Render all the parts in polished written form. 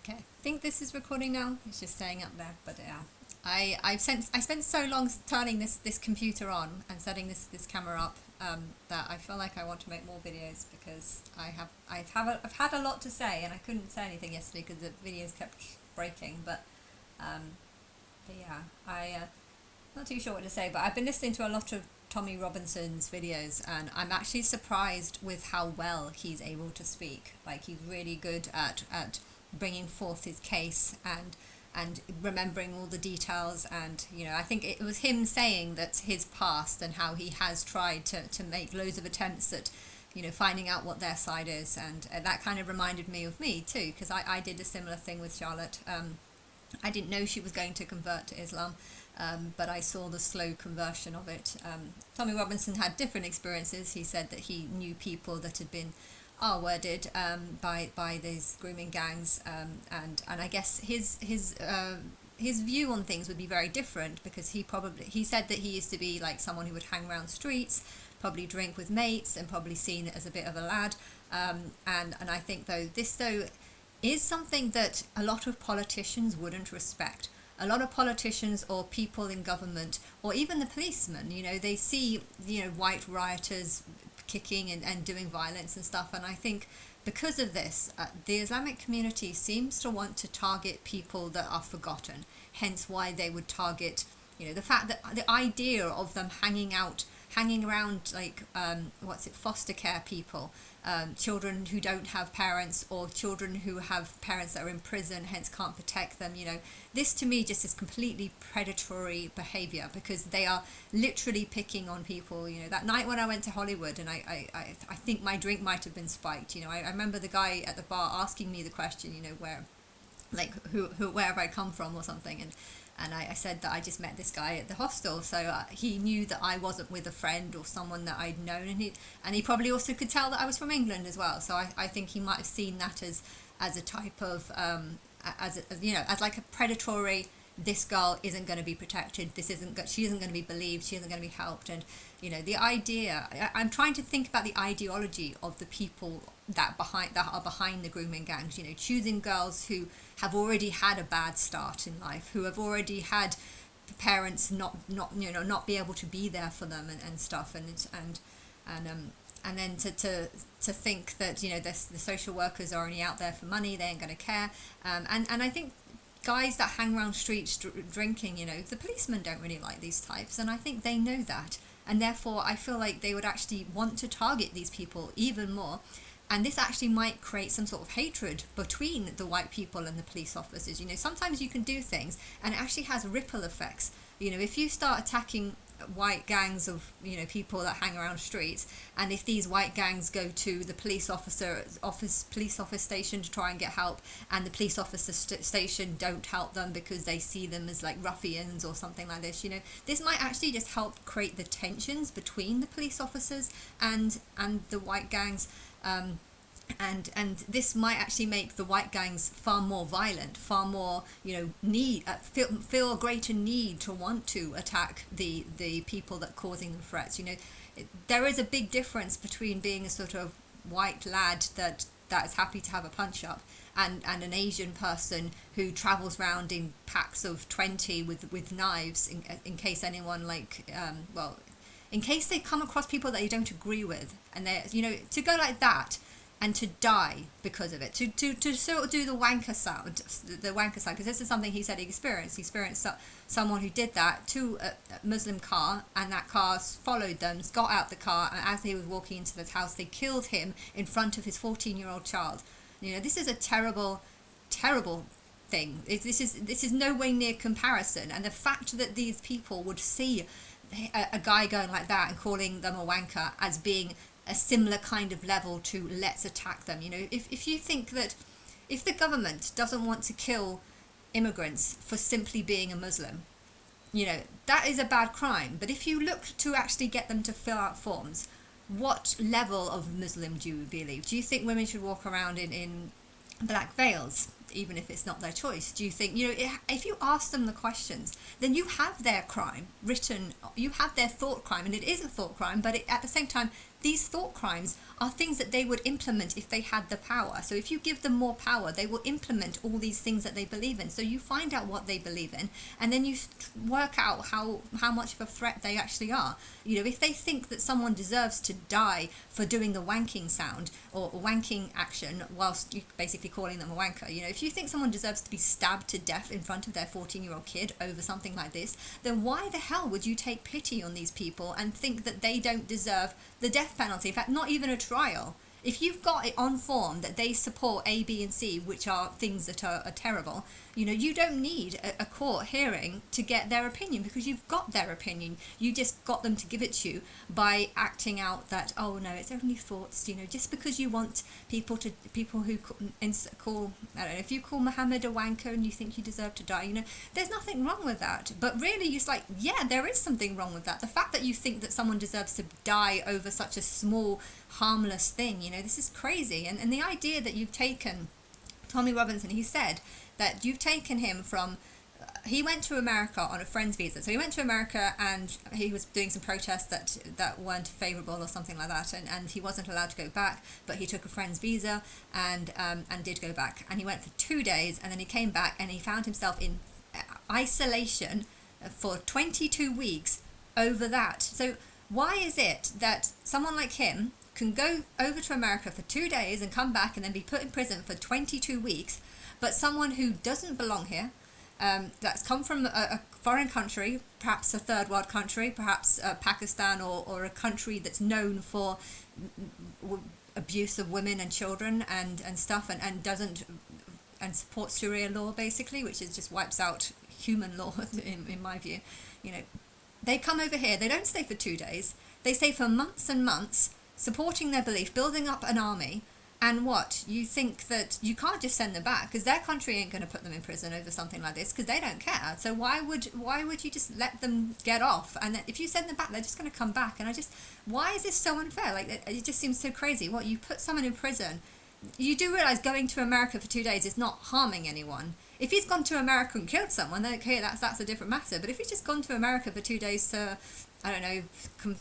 Okay, I think this is recording now. It's just staying up there, but yeah. I spent so long turning this computer on and setting this camera up that I feel like I want to make more videos because I've had a lot to say and I couldn't say anything yesterday because the videos kept breaking. Um, but yeah, not too sure what to say. But I've been listening to a lot of Tommy Robinson's videos and I'm actually surprised with how well he's able to speak. Like he's really good at bringing forth his case and remembering all the details. And I think it was him saying that his past and how he has tried to make loads of attempts at finding out what their side is. And that kind of reminded me of me too, because I did a similar thing with Charlotte. I didn't know she was going to convert to Islam, but I saw the slow conversion of it. Tommy Robinson had different experiences. He said that he knew people that had been R-worded by these grooming gangs, and I guess his view on things would be very different because he said that he used to be like someone who would hang around streets, probably drink with mates, and probably seen as a bit of a lad. And I think this is something that a lot of politicians wouldn't respect. A lot of politicians or people in government or even the policemen, they see, white rioters kicking and doing violence and stuff. And I think because of this, the Islamic community seems to want to target people that are forgotten. Hence why they would target, the fact that the idea of them hanging around like, foster care people, children who don't have parents or children who have parents that are in prison, hence can't protect them. This to me just is completely predatory behavior because they are literally picking on people. That night when I went to Hollywood and I think my drink might have been spiked. I remember the guy at the bar asking me the question, where, like, where have I come from or something, and I said that I just met this guy at the hostel, so he knew that I wasn't with a friend or someone that I'd known, and he probably also could tell that I was from England as well. So I think he might have seen that as a type of as like a predatory. This girl isn't going to be protected. She isn't going to be believed. She isn't going to be helped. And the idea. I'm trying to think about the ideology of the people that are behind the grooming gangs. Choosing girls who have already had a bad start in life, who have already had parents not be able to be there for them and stuff, and then to think that the social workers are only out there for money. They ain't going to care. And I think guys that hang around streets drinking, the policemen don't really like these types, and I think they know that, and therefore I feel like they would actually want to target these people even more. And this actually might create some sort of hatred between the white people and the police officers. Sometimes you can do things and it actually has ripple effects. If you start attacking white gangs of people that hang around streets, and if these white gangs go to the police office station to try and get help, and the police officer station don't help them because they see them as like ruffians or something like this, this might actually just help create the tensions between the police officers and the white gangs. And this might actually make the white gangs far more violent, far more feel a greater need to want to attack the people that are causing them threats. There is a big difference between being a sort of white lad that is happy to have a punch up and an Asian person who travels around in packs of 20 with knives in case anyone in case they come across people that they don't agree with, and they to go like that and to die because of it, to sort of do the wanker side, because this is something he said he experienced someone who did that to a Muslim car, and that car followed them, got out the car, and as he was walking into this house they killed him in front of his 14-year-old child. This is a terrible thing. This is no way near comparison, and the fact that these people would see a guy going like that and calling them a wanker as being a similar kind of level to let's attack them. If you think that if the government doesn't want to kill immigrants for simply being a Muslim, that is a bad crime. But if you look to actually get them to fill out forms, what level of Muslim do you believe? Do you think women should walk around in black veils, even if it's not their choice? Do you think, if you ask them the questions, then you have their crime written, you have their thought crime, and it is a thought crime, but at the same time, these thought crimes are things that they would implement if they had the power. So if you give them more power, they will implement all these things that they believe in. So you find out what they believe in, and then you work out how much of a threat they actually are. You know, if they think that someone deserves to die for doing the wanking sound or wanking action whilst you basically calling them a wanker, you know, if you think someone deserves to be stabbed to death in front of their 14-year-old kid over something like this, then why the hell would you take pity on these people and think that they don't deserve the death penalty? In fact, not even a trial. If you've got it on form that they support A, B, and C, which are things that are terrible, you know, you don't need a court hearing to get their opinion, because you've got their opinion. You just got them to give it to you by acting out that, oh no, it's only thoughts, you know, just because you want people who call, I don't know, if you call Muhammad a wanker and you think you deserve to die, you know, there's nothing wrong with that. But really, it's like, yeah, there is something wrong with that. The fact that you think that someone deserves to die over such a small, harmless thing, you know, this is crazy. And the idea that you've taken Tommy Robinson, he said that you've taken him from, he went to America on a friend's visa. So he went to America and he was doing some protests that weren't favourable or something like that, and he wasn't allowed to go back, but he took a friend's visa and did go back. And he went for 2 days, and then he came back and he found himself in isolation for 22 weeks over that. So why is it that someone like him can go over to America for 2 days and come back and then be put in prison for 22 weeks, but someone who doesn't belong here, that's come from a foreign country, perhaps a third world country, perhaps Pakistan, or a country that's known for abuse of women and children and stuff, and doesn't, and supports Sharia law basically, which is just wipes out human law in my view, you know, they come over here, they don't stay for 2 days, they stay for months and months, supporting their belief, building up an army. And what, you think that you can't just send them back because their country ain't going to put them in prison over something like this because they don't care. So why would you just let them get off? And if you send them back, they're just going to come back. And why is this so unfair? Like, it just seems so crazy. What, you put someone in prison, you do realize going to America for 2 days is not harming anyone. If he's gone to America and killed someone, then okay, that's a different matter. But if he's just gone to America for 2 days to, I don't know,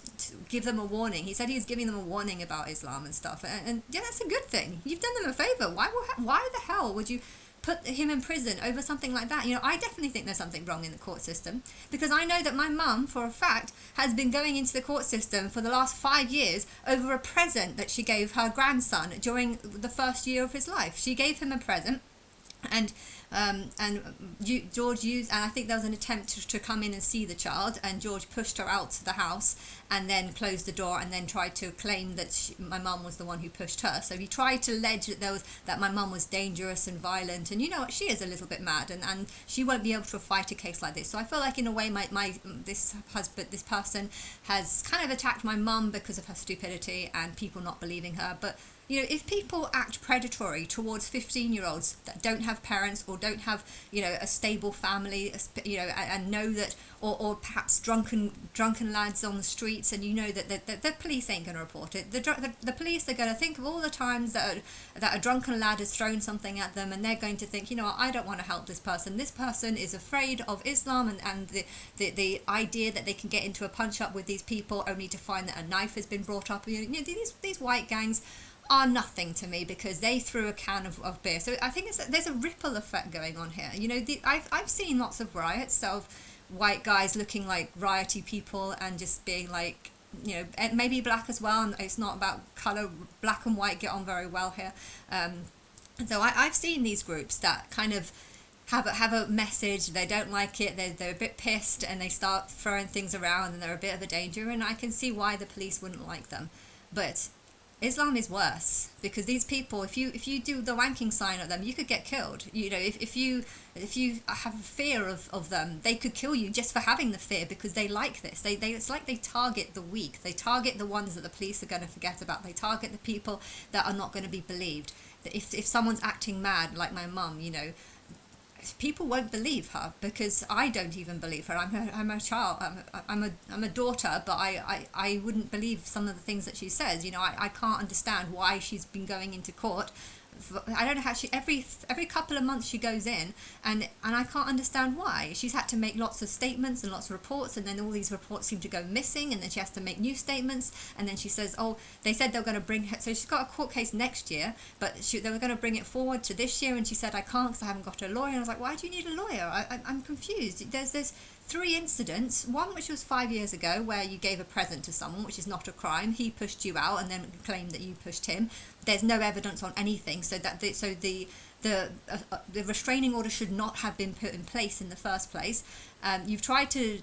give them a warning. He said he was giving them a warning about Islam and stuff. And yeah, that's a good thing. You've done them a favour. Why the hell would you put him in prison over something like that? You know, I definitely think there's something wrong in the court system, because I know that my mum, for a fact, has been going into the court system for the last 5 years over a present that she gave her grandson during the first year of his life. She gave him a present, and George used, and I think there was an attempt to come in and see the child, and George pushed her out to the house and then closed the door and then tried to claim that my mum was the one who pushed her. So he tried to allege that my mum was dangerous and violent, and you know what, she is a little bit mad, and she won't be able to fight a case like this. So I feel like in a way this person has kind of attacked my mum because of her stupidity and people not believing her. But you know, if people act predatory towards 15-year-olds that don't have parents or don't have, you know, a stable family, you know, and know that, or perhaps drunken lads on the streets, and you know that the police ain't going to report it. The police are going to think of all the times that a drunken lad has thrown something at them, and they're going to think, you know, I don't want to help this person. This person is afraid of Islam and the idea that they can get into a punch-up with these people only to find that a knife has been brought up. You know, these white gangs are nothing to me because they threw a can of beer. So I think there's a ripple effect going on here. You know, I've seen lots of riots of white guys looking like rioty people and just being like, you know, and maybe black as well. And it's not about colour. Black and white get on very well here. And so I've seen these groups that kind of have a message. They don't like it. They're a bit pissed and they start throwing things around and they're a bit of a danger. And I can see why the police wouldn't like them. But Islam is worse, because these people, if you do the wanking sign at them, you could get killed. You know, if you have a fear of them, they could kill you just for having the fear, because they like this. They it's like they target the weak. They target the ones that the police are going to forget about. They target the people that are not going to be believed. If someone's acting mad, like my mum, you know, people won't believe her, because I don't even believe her. I'm a child. I'm a daughter, but I wouldn't believe some of the things that she says. You know, I can't understand why she's been going into court I don't know how she every couple of months she goes in, and I can't understand why. She's had to make lots of statements and lots of reports, and then all these reports seem to go missing, and then she has to make new statements, and then she says, oh, they said they're going to bring her, so she's got a court case next year, but they were going to bring it forward to this year, and she said, I can't because I haven't got a lawyer. And I was like, why do you need a lawyer? I'm confused. There's 3 incidents, one which was 5 years ago where you gave a present to someone, which is not a crime. He pushed you out and then claimed that you pushed him. There's no evidence on anything, so that the restraining order should not have been put in place in the first place. You've tried to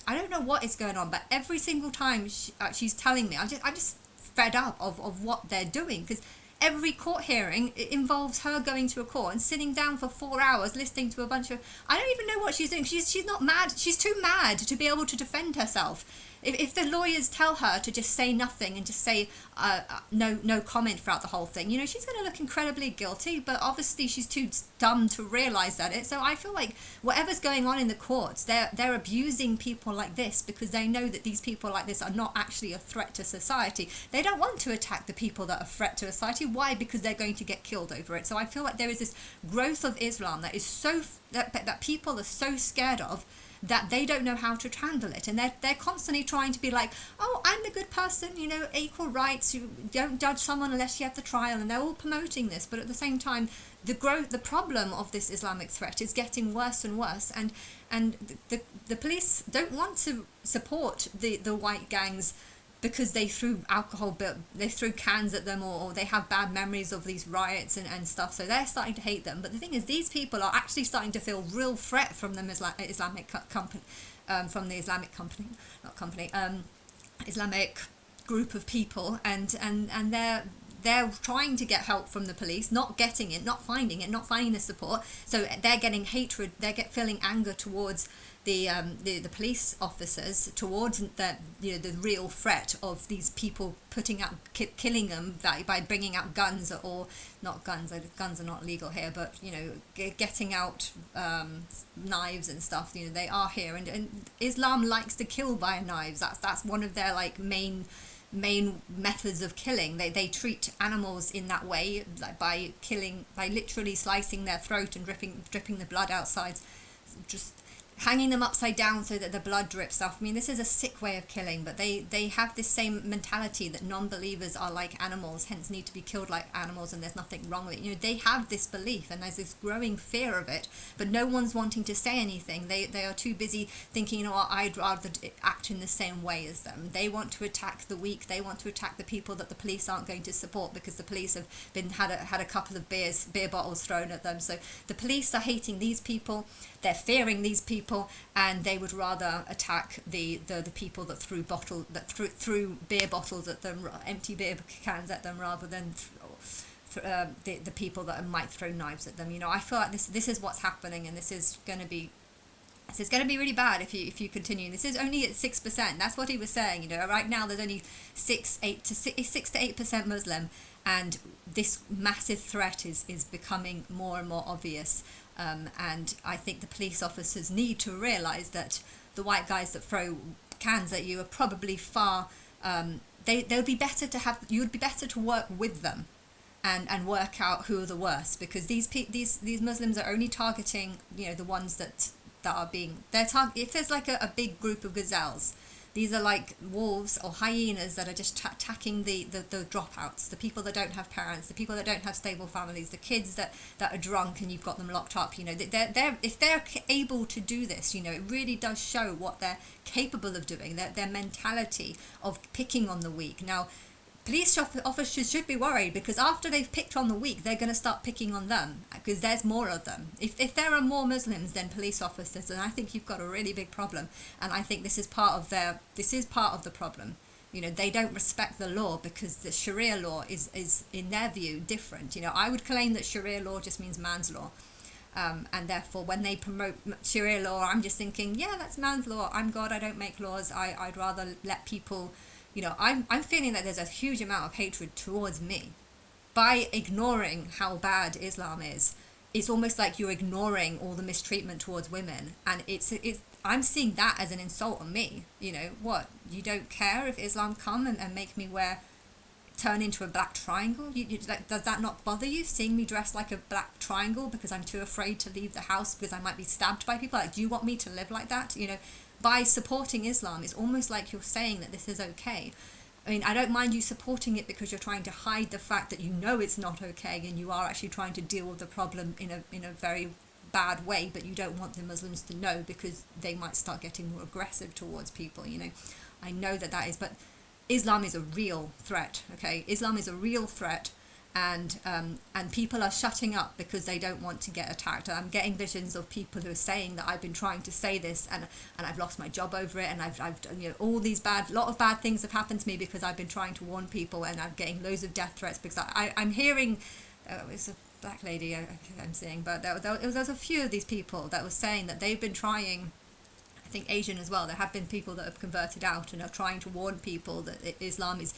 I don't know what is going on, but every single time she's telling me, I'm just fed up of what they're doing, because every court hearing, it involves her going to a court and sitting down for 4 hours listening to a bunch of, I don't even know what she's doing. She's not mad. She's too mad to be able to defend herself. If the lawyers tell her to just say nothing and just say no comment throughout the whole thing, she's going to look incredibly guilty, but obviously she's too dumb to realise that. So I feel like whatever's going on in the courts, they're abusing people like this because they know that these people like this are not actually a threat to society. They don't want to attack the people that are a threat to society. Why? Because they're going to get killed over it. So I feel like there is this growth of Islam that is that people are so scared of, that they don't know how to handle it, and they're constantly trying to be like, oh, I'm the good person, equal rights, you don't judge someone unless you have the trial, and they're all promoting this. But at the same time, the problem of this Islamic threat is getting worse and worse, and the police don't want to support the white gangs because they threw they threw cans at them, or they have bad memories of these riots and stuff, so they're starting to hate them. But the thing is, these people are actually starting to feel real threat from the Islamic company, from the Islamic company, not company, Islamic group of people, and they're trying to get help from the police, not getting it, not finding the support. So they're getting hatred, feeling anger towards the police officers, towards the real threat of these people putting out killing them by bringing out guns, or not guns. Guns are not legal here, but getting out knives and stuff. They are here, and Islam likes to kill by knives. That's one of their main methods of killing. They treat animals in that way, by literally slicing their throat and dripping the blood outside, just hanging them upside down so that the blood drips off. I mean, this is a sick way of killing, but they have this same mentality that non-believers are like animals, hence need to be killed like animals, and there's nothing wrong with it. They have this belief, and there's this growing fear of it, but no one's wanting to say anything. They are too busy thinking, I'd rather act in the same way as them. They want to attack the weak. They want to attack the people that the police aren't going to support, because the police have had a couple of beer bottles thrown at them. So the police are hating these people, they're fearing these people, and they would rather attack the people that threw beer bottles at them, empty beer cans at them, rather than the people that might throw knives at them. I feel like this is what's happening, and this is going to be really bad if you continue. This is only at 6%. That's what he was saying. Right now there's only 6 to 8% Muslim, and this massive threat is becoming more and more obvious. And I think the police officers need to realise that the white guys that throw cans at you are probably far. They'll be better to have. You would be better to work with them, and work out who are the worst, because these Muslims are only targeting the ones that are being. If there's a big group of gazelles, these are like wolves or hyenas that are just attacking the dropouts, the people that don't have parents, the people that don't have stable families, the kids that are drunk and you've got them locked up. If they're able to do this, it really does show what they're capable of doing. Their mentality of picking on the weak. Now, police officers should be worried, because after they've picked on the weak, they're going to start picking on them, because there's more of them. If there are more Muslims than police officers, then I think you've got a really big problem. And I think this is part of the problem. They don't respect the law, because the Sharia law is in their view different. I would claim that Sharia law just means man's law. And therefore, when they promote Sharia law, I'm just thinking, yeah, that's man's law. I'm God, I don't make laws. I'd rather let people. I'm feeling that there's a huge amount of hatred towards me by ignoring how bad Islam is. It's almost like you're ignoring all the mistreatment towards women, and I'm seeing that as an insult on me. What, you don't care if Islam come and make me wear turn into a black triangle? Like, does that not bother you, seeing me dressed like a black triangle because I'm too afraid to leave the house because I might be stabbed by people? Like, do you want me to live like that? By supporting Islam, it's almost like you're saying that this is okay. I mean, I don't mind you supporting it because you're trying to hide the fact that it's not okay, and you are actually trying to deal with the problem in a very bad way, but you don't want the Muslims to know because they might start getting more aggressive towards people. I know that is, but Islam is a real threat. Okay, Islam is a real threat, and people are shutting up because they don't want to get attacked. I'm getting visions of people who are saying that I've been trying to say this, and I've lost my job over it, and I've done, all these lot of bad things have happened to me because I've been trying to warn people, and I'm getting loads of death threats because I'm hearing. It's a black lady I'm seeing, but there's a few of these people that were saying that they've been trying. I think Asian as well. There have been people that have converted out and are trying to warn people that Islam is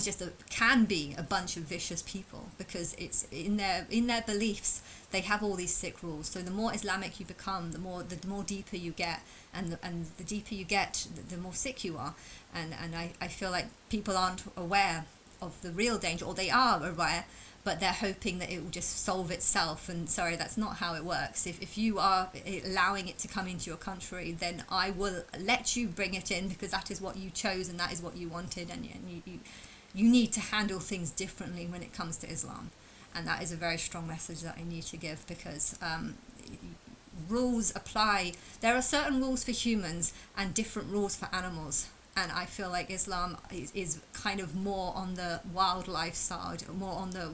just can be a bunch of vicious people, because it's in their beliefs. They have all these sick rules. So the more Islamic you become, the more deeper you get, and the deeper you get, the more sick you are. And I feel like people aren't aware of the real danger, or they are aware, but they're hoping that it will just solve itself. And sorry, that's not how it works. If you are allowing it to come into your country, then I will let you bring it in, because that is what you chose and that is what you wanted, and you need to handle things differently when it comes to Islam. And that is a very strong message that I need to give, because rules apply. There are certain rules for humans and different rules for animals. And I feel like Islam is kind of more on the wildlife side, more on the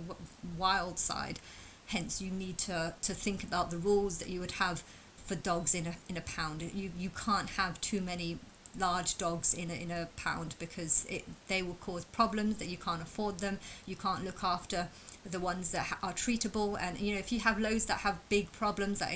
wild side. Hence, you need to think about the rules that you would have for dogs in a pound. You can't have too many large dogs in a pound, because they will cause problems that you can't afford them. You can't look after the ones that are treatable, and if you have loads that have big problems that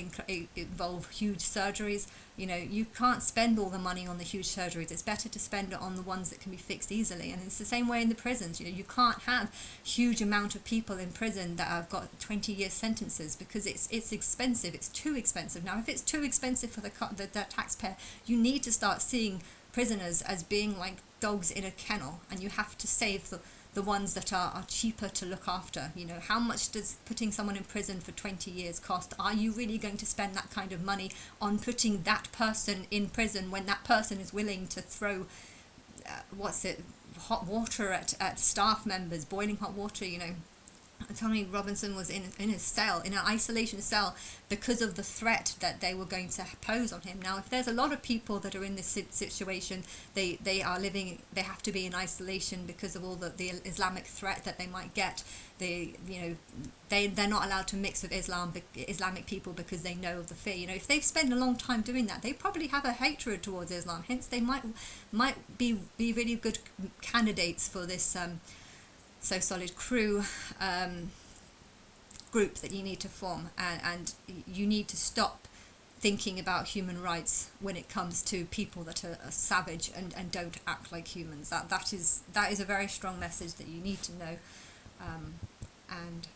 involve huge surgeries, you can't spend all the money on the huge surgeries. It's better to spend it on the ones that can be fixed easily. And it's the same way in the prisons. You can't have huge amount of people in prison that have got 20-year sentences, because it's expensive. It's too expensive. Now, if it's too expensive for the taxpayer, you need to start seeing prisoners as being like dogs in a kennel, and you have to save the ones that are cheaper to look after. How much does putting someone in prison for 20 years cost? Are you really going to spend that kind of money on putting that person in prison when that person is willing to throw hot water at staff members, boiling hot water? Tommy Robinson was in his cell, in an isolation cell, because of the threat that they were going to pose on him. Now, if there's a lot of people that are in this situation, they have to be in isolation because of all the Islamic threat that they might get. They're not allowed to mix with Islamic people because they know of the fear. If they've spent a long time doing that, they probably have a hatred towards Islam. Hence, they might be really good candidates for this So Solid Crew group that you need to form, and you need to stop thinking about human rights when it comes to people that are savage and don't act like humans. That is a very strong message that you need to know, and